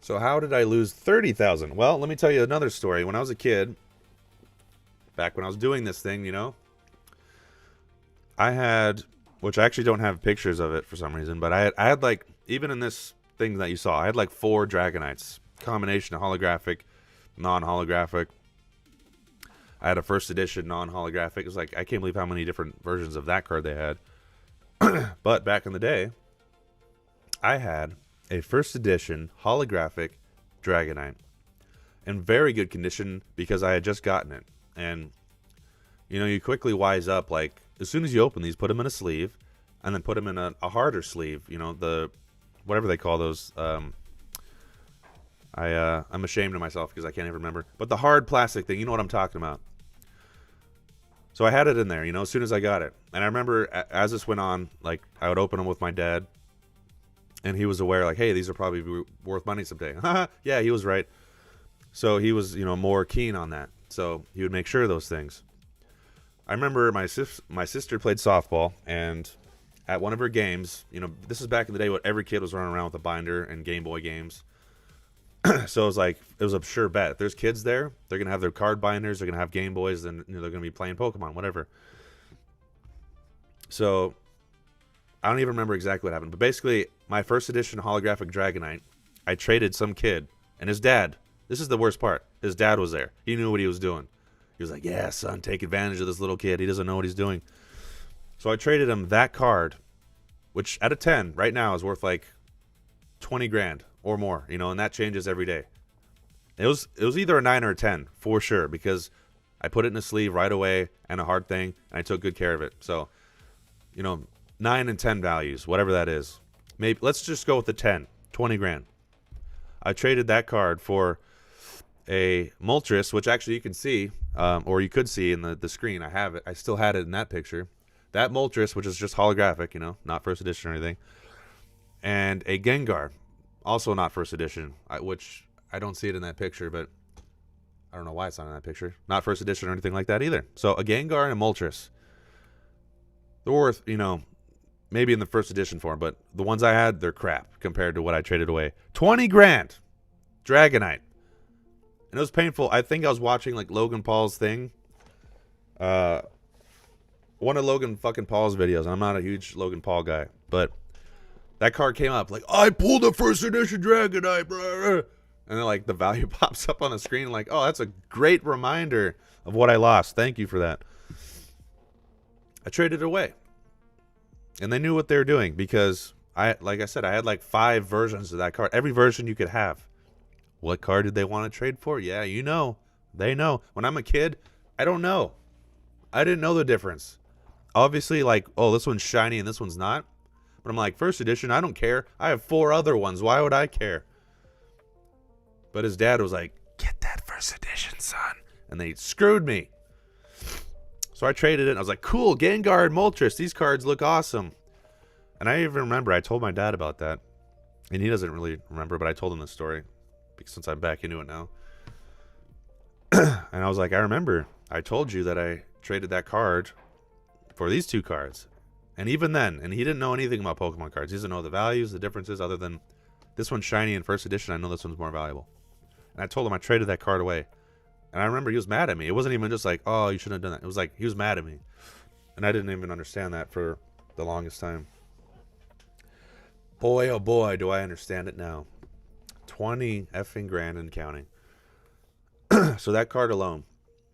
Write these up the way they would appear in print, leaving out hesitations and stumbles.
So how did I lose 30,000? Well, let me tell you another story. When I was a kid, back when I was doing this thing, I had, which I actually don't have pictures of it for some reason, but I had like, even in this thing that you saw, I had like 4 Dragonites, combination of holographic, non-holographic. I had a first edition non-holographic. It was like, I can't believe how many different versions of that card they had. But back in the day, I had a first edition holographic Dragonite in very good condition because I had just gotten it. And, you quickly wise up, like, as soon as you open these, put them in a sleeve, and then put them in a harder sleeve, the, whatever they call those. I'm ashamed of myself because I can't even remember. But the hard plastic thing, you know what I'm talking about. So I had it in there, as soon as I got it. And I remember as this went on, like, I would open them with my dad, and he was aware, like, hey, these are probably worth money someday. Yeah, he was right. So he was, more keen on that. So he would make sure of those things. I remember my sister played softball, and at one of her games, this is back in the day when every kid was running around with a binder and Game Boy games. So it was a sure bet. If there's kids there, they're going to have their card binders, they're going to have Game Boys, and they're going to be playing Pokemon, whatever. So I don't even remember exactly what happened, but basically, my first edition holographic Dragonite, I traded some kid, and his dad, this is the worst part, his dad was there. He knew what he was doing. He was like, yeah, son, take advantage of this little kid. He doesn't know what he's doing. So I traded him that card, which at a 10 right now is worth like 20 grand or more, and that changes every day. It was either a 9 or a 10 for sure, because I put it in a sleeve right away and a hard thing, and I took good care of it. So, 9 and 10 values, whatever that is. Maybe let's just go with the 10, 20 grand. I traded that card for a Moltres, which actually you can see, or you could see in the screen. I have it. I still had it in that picture. That Moltres, which is just holographic, not first edition or anything. And a Gengar, also not first edition, which I don't see it in that picture, but I don't know why it's not in that picture. Not first edition or anything like that either. So a Gengar and a Moltres. They're worth, maybe in the first edition form, but the ones I had, they're crap compared to what I traded away. 20 grand! Dragonite. And it was painful. I think I was watching like Logan Paul's thing. One of Logan fucking Paul's videos. I'm not a huge Logan Paul guy, but that card came up like, I pulled a first edition Dragonite, bro. And then like the value pops up on the screen like, oh, that's a great reminder of what I lost. Thank you for that. I traded it away. And they knew what they were doing because like I said, I had like 5 versions of that card. Every version you could have. What card did they want to trade for? Yeah, they know. When I'm a kid, I don't know. I didn't know the difference. Obviously, like, oh, this one's shiny and this one's not. But I'm like, first edition, I don't care. I have 4 other ones. Why would I care? But his dad was like, get that first edition, son. And they screwed me. So I traded it. And I was like, cool, Gengar and Moltres. These cards look awesome. And I even remember I told my dad about that. And he doesn't really remember, but I told him the story. Since I'm back into it now. And I was like, I remember. I told you that I traded that card for these 2 cards. And even then, and he didn't know anything about Pokemon cards. He doesn't know the values, the differences, other than this one's shiny in first edition. I know this one's more valuable. And I told him I traded that card away. And I remember he was mad at me. It wasn't even just like, oh, you shouldn't have done that. It was like, he was mad at me. And I didn't even understand that for the longest time. Boy, oh boy, do I understand it now. 20 effing grand and counting. So that card alone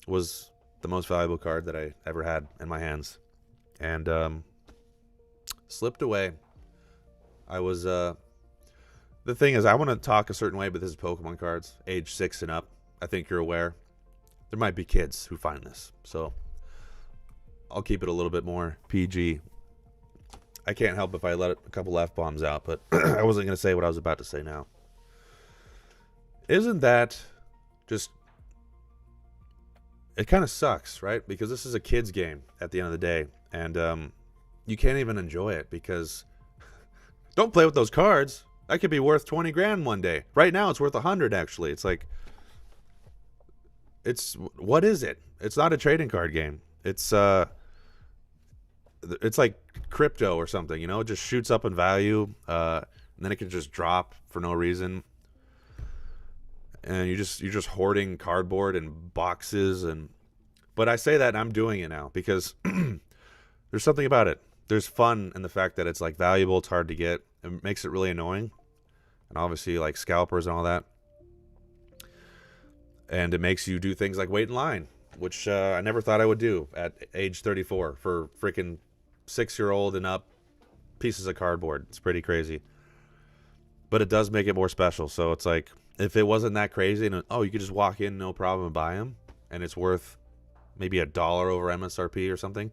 was the most valuable card that I ever had in my hands. And slipped away. I was the thing is, I want to talk a certain way, but this is Pokemon cards, age 6 and up. I think you're aware. There might be kids who find this, so I'll keep it a little bit more PG. I can't help if I let a couple F-bombs out, but I wasn't going to say what I was about to say now. Isn't that just... It kind of sucks, right? Because this is a kid's game at the end of the day. And you can't even enjoy it because... Don't play with those cards. That could be worth 20 grand one day. Right now, it's worth 100, actually. It's like... What is it? It's not a trading card game. It's like crypto or something, It just shoots up in value. And then it can just drop for no reason. and you're just hoarding cardboard and boxes. And but I say that and I'm doing it now because there's something about it. There's fun in the fact that it's like valuable, it's hard to get. It makes it really annoying. And obviously like scalpers and all that. And it makes you do things like wait in line, which I never thought I would do at age 34 for freaking 6-year-old and up pieces of cardboard. It's pretty crazy. But it does make it more special. So it's like, if it wasn't that crazy, and you could just walk in, no problem, and buy them, and it's worth maybe $1 over MSRP or something.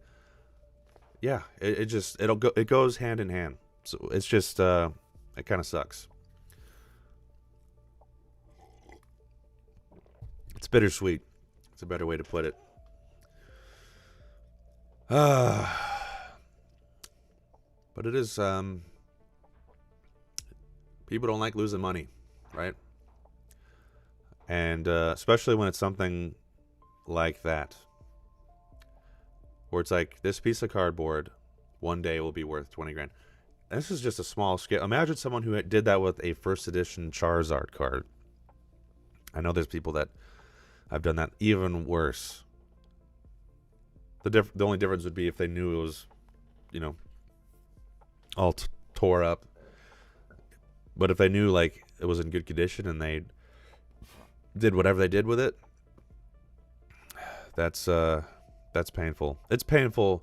Yeah, it goes hand in hand. So it's just it kind of sucks. It's bittersweet. It's a better way to put it. But it is people don't like losing money, right? And especially when it's something like that, where it's like, this piece of cardboard one day will be worth 20 grand. This is just a small scale. Imagine someone who did that with a first edition Charizard card. I know there's people that have done that even worse. The only difference would be if they knew it was, all tore up. But if they knew like it was in good condition and they did whatever they did with it, that's painful. It's painful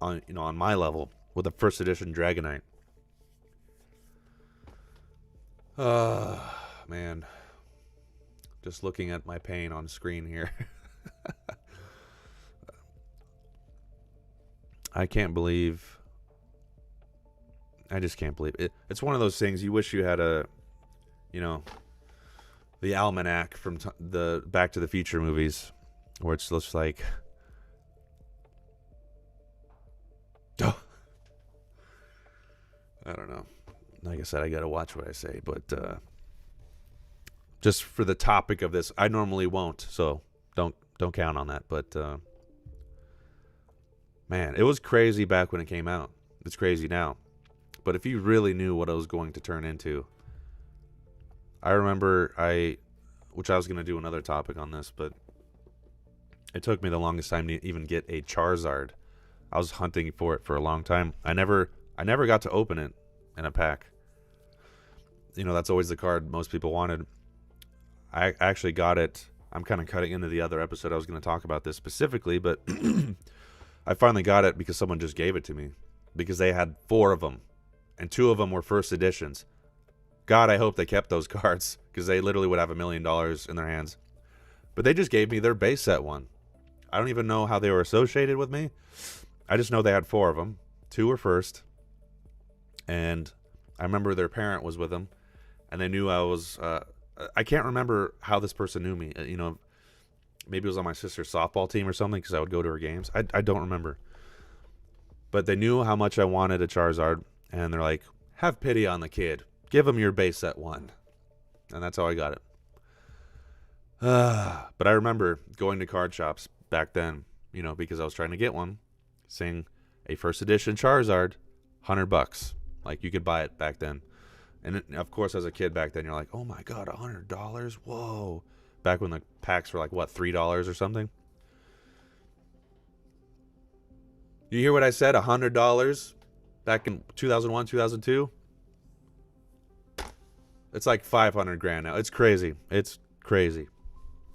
on my level with a first edition Dragonite. Man. Just looking at my pain on screen here. I just can't believe it. It's one of those things you wish you had the almanac from the Back to the Future movies, where it's just like, I don't know. Like I said, I gotta watch what I say, but just for the topic of this, I normally won't, so don't count on that. But man, it was crazy back when it came out. It's crazy now. But if you really knew what it was going to turn into, I remember which I was going to do another topic on this, but it took me the longest time to even get a Charizard. I was hunting for it for a long time. I never got to open it in a pack. That's always the card most people wanted. I actually got it. I'm kind of cutting into the other episode. I was going to talk about this specifically, but I finally got it because someone just gave it to me, because they had 4 of them, and 2 of them were first editions. God, I hope they kept those cards, because they literally would have $1 million in their hands. But they just gave me their base set one. I don't even know how they were associated with me. I just know they had 4 of them. 2 were first. And I remember their parent was with them, and they knew I was... I can't remember how this person knew me. Maybe it was on my sister's softball team or something, because I would go to her games. I don't remember. But they knew how much I wanted a Charizard, and they're like, have pity on the kid. Give him your base set one. And that's how I got it. But I remember going to card shops back then, because I was trying to get one, saying a first edition Charizard, $100. Like, you could buy it back then. And of course, as a kid back then, you're like, oh my God, $100? Whoa. Back when the packs were like, what, $3 or something? You hear what I said? $100 back in 2001, 2002? It's like 500 grand now. It's crazy. It's crazy.